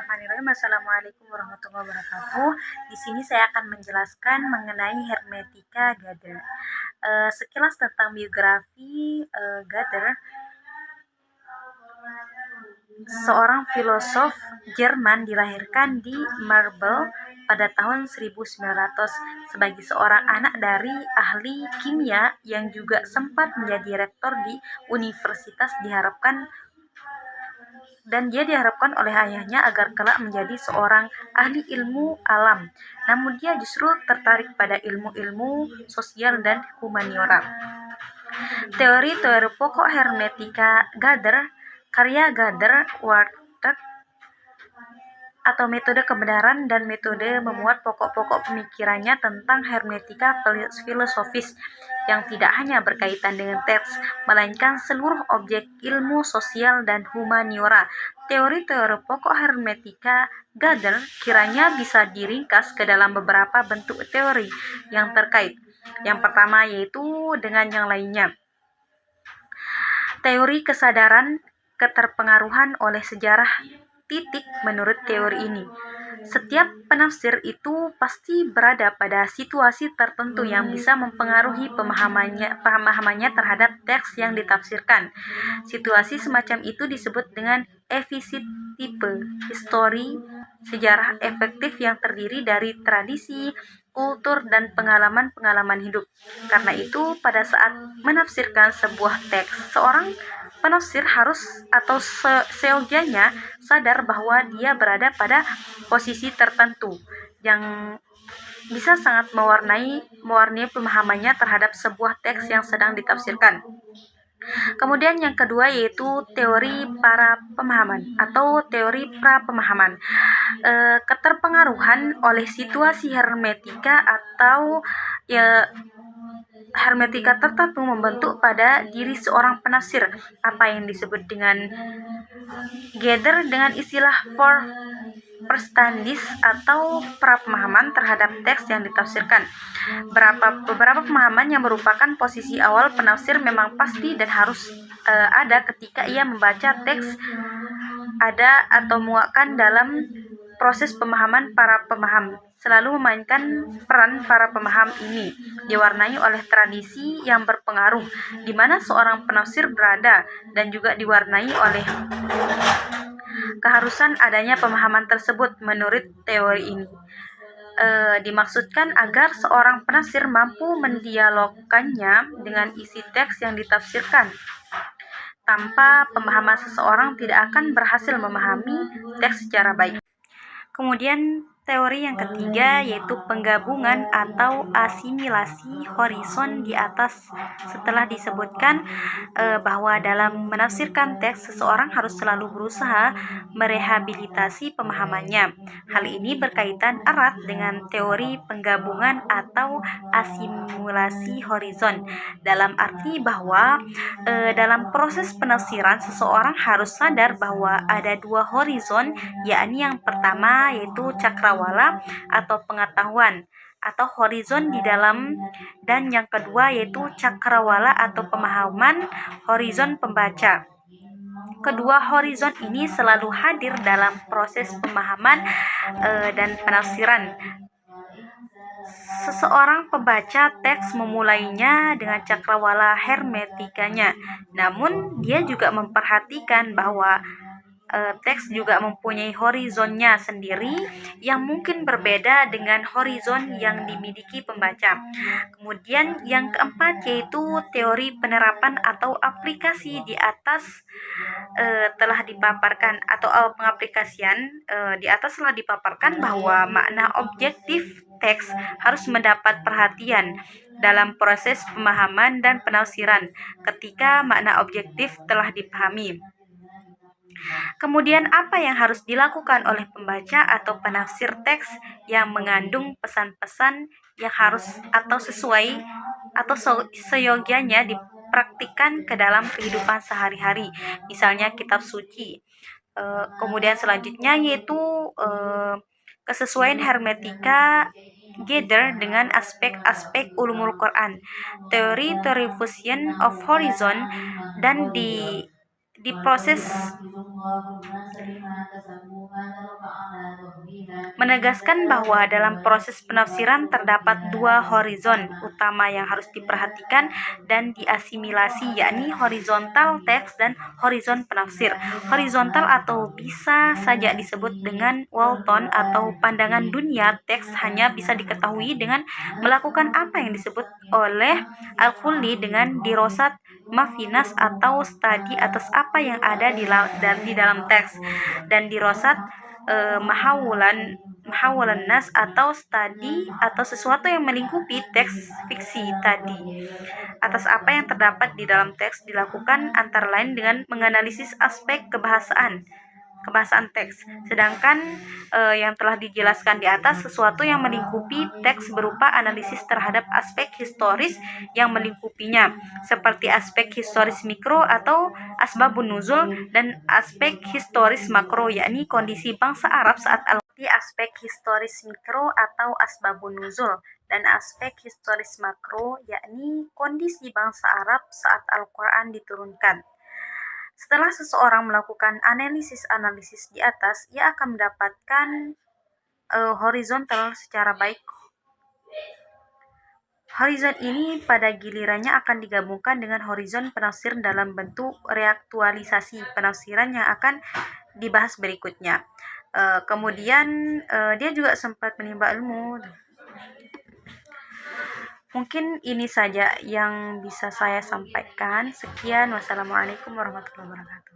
Bismillahirrahmanirrahim. Assalamualaikum warahmatullahi wabarakatuh. Di sini saya akan menjelaskan mengenai Hermetika Gader. Sekilas tentang biografi Gader, seorang filosof Jerman dilahirkan di Marble pada tahun 1900 sebagai seorang anak dari ahli kimia yang juga sempat menjadi rektor di universitas dia diharapkan oleh ayahnya agar kelak menjadi seorang ahli ilmu alam. Namun dia justru tertarik pada ilmu-ilmu sosial dan humaniora. Teori-teori pokok Hermetika Gader, karya Gader, Warteg, atau metode kebenaran dan metode memuat pokok-pokok pemikirannya tentang hermetika filosofis yang tidak hanya berkaitan dengan teks, melainkan seluruh objek ilmu sosial dan humaniora. Teori-teori pokok hermetika Gader kiranya bisa diringkas ke dalam beberapa bentuk teori yang terkait. Yang pertama yaitu dengan yang lainnya. Teori kesadaran keterpengaruhan oleh sejarah titik. Menurut teori ini, setiap penafsir itu pasti berada pada situasi tertentu yang bisa mempengaruhi pemahamannya terhadap teks yang ditafsirkan. Situasi semacam itu disebut dengan efisitive history, sejarah efektif yang terdiri dari tradisi, kultur, dan pengalaman-pengalaman hidup. Karena itu, pada saat menafsirkan sebuah teks, seorang penafsir harus atau seyogyanya sadar bahwa dia berada pada posisi tertentu yang bisa sangat mewarnai pemahamannya terhadap sebuah teks yang sedang ditafsirkan. Kemudian yang kedua yaitu teori para pemahaman atau teori pra-pemahaman. Keterpengaruhan oleh situasi hermetika atau hermetika tertentu membentuk pada diri seorang penafsir apa yang disebut dengan Gader dengan istilah verstandis atau pra-pemahaman terhadap teks yang ditafsirkan. Beberapa pemahaman yang merupakan posisi awal penafsir memang pasti dan harus ada ketika ia membaca teks, ada atau muakan dalam proses pemahaman para pemaham. Selalu memainkan peran para pemaham ini diwarnai oleh tradisi yang berpengaruh di mana seorang penafsir berada dan juga diwarnai oleh keharusan adanya pemahaman tersebut. Menurut teori ini dimaksudkan agar seorang penafsir mampu mendialogkannya dengan isi teks yang ditafsirkan. Tanpa pemahaman seseorang tidak akan berhasil memahami teks secara baik. Kemudian teori yang ketiga yaitu penggabungan atau asimilasi horizon di atas. Setelah disebutkan bahwa dalam menafsirkan teks seseorang harus selalu berusaha merehabilitasi pemahamannya. Hal ini berkaitan erat dengan teori penggabungan atau asimilasi horizon, dalam arti bahwa dalam proses penafsiran seseorang harus sadar bahwa ada dua horizon, yakni yang pertama yaitu cakrawala atau pengetahuan atau horizon di dalam, dan yang kedua yaitu cakrawala atau pemahaman, horizon pembaca. Kedua horizon ini selalu hadir dalam proses pemahaman dan penafsiran. Seseorang pembaca teks memulainya dengan cakrawala hermetikanya, namun dia juga memperhatikan bahwa teks juga mempunyai horizonnya sendiri yang mungkin berbeda dengan horizon yang dimiliki pembaca. Kemudian yang keempat yaitu teori penerapan atau aplikasi di atas telah dipaparkan atau pengaplikasian di atas telah dipaparkan bahwa makna objektif teks harus mendapat perhatian dalam proses pemahaman dan penafsiran ketika makna objektif telah dipahami. Kemudian apa yang harus dilakukan oleh pembaca atau penafsir teks yang mengandung pesan-pesan yang harus atau sesuai atau seyogyanya dipraktikkan ke dalam kehidupan sehari-hari, misalnya kitab suci. Kemudian selanjutnya yaitu kesesuaian hermetika Gader dengan aspek-aspek ulumul Quran, teori fusion of horizon, dan di proses menegaskan bahwa dalam proses penafsiran terdapat dua horizon utama yang harus diperhatikan dan diasimilasi, yakni horizontal teks dan horizon penafsir. Horizontal atau bisa saja disebut dengan Walton atau pandangan dunia teks hanya bisa diketahui dengan melakukan apa yang disebut oleh Al-Khulni dengan dirosat mafinas atau studi atas apa yang ada di dalam teks, dan dirosat mahawulan nas atau studi atau sesuatu yang melingkupi teks fiksi tadi atas apa yang terdapat di dalam teks dilakukan antara lain dengan menganalisis aspek kebahasaan teks. Sedangkan yang telah dijelaskan di atas, sesuatu yang melingkupi teks berupa analisis terhadap aspek historis yang melingkupinya, seperti aspek historis mikro atau asbabun nuzul dan aspek historis makro, yakni kondisi bangsa Arab saat aspek historis mikro atau asbabun nuzul dan aspek historis makro, yakni kondisi bangsa Arab saat Al-Quran diturunkan. Setelah seseorang melakukan analisis-analisis di atas, ia akan mendapatkan horizontal secara baik. Horizon ini pada gilirannya akan digabungkan dengan horizon penafsir dalam bentuk reaktualisasi penafsiran yang akan dibahas berikutnya. Kemudian dia juga sempat menimba ilmu. Mungkin ini saja yang bisa saya sampaikan. Sekian, wassalamualaikum warahmatullahi wabarakatuh.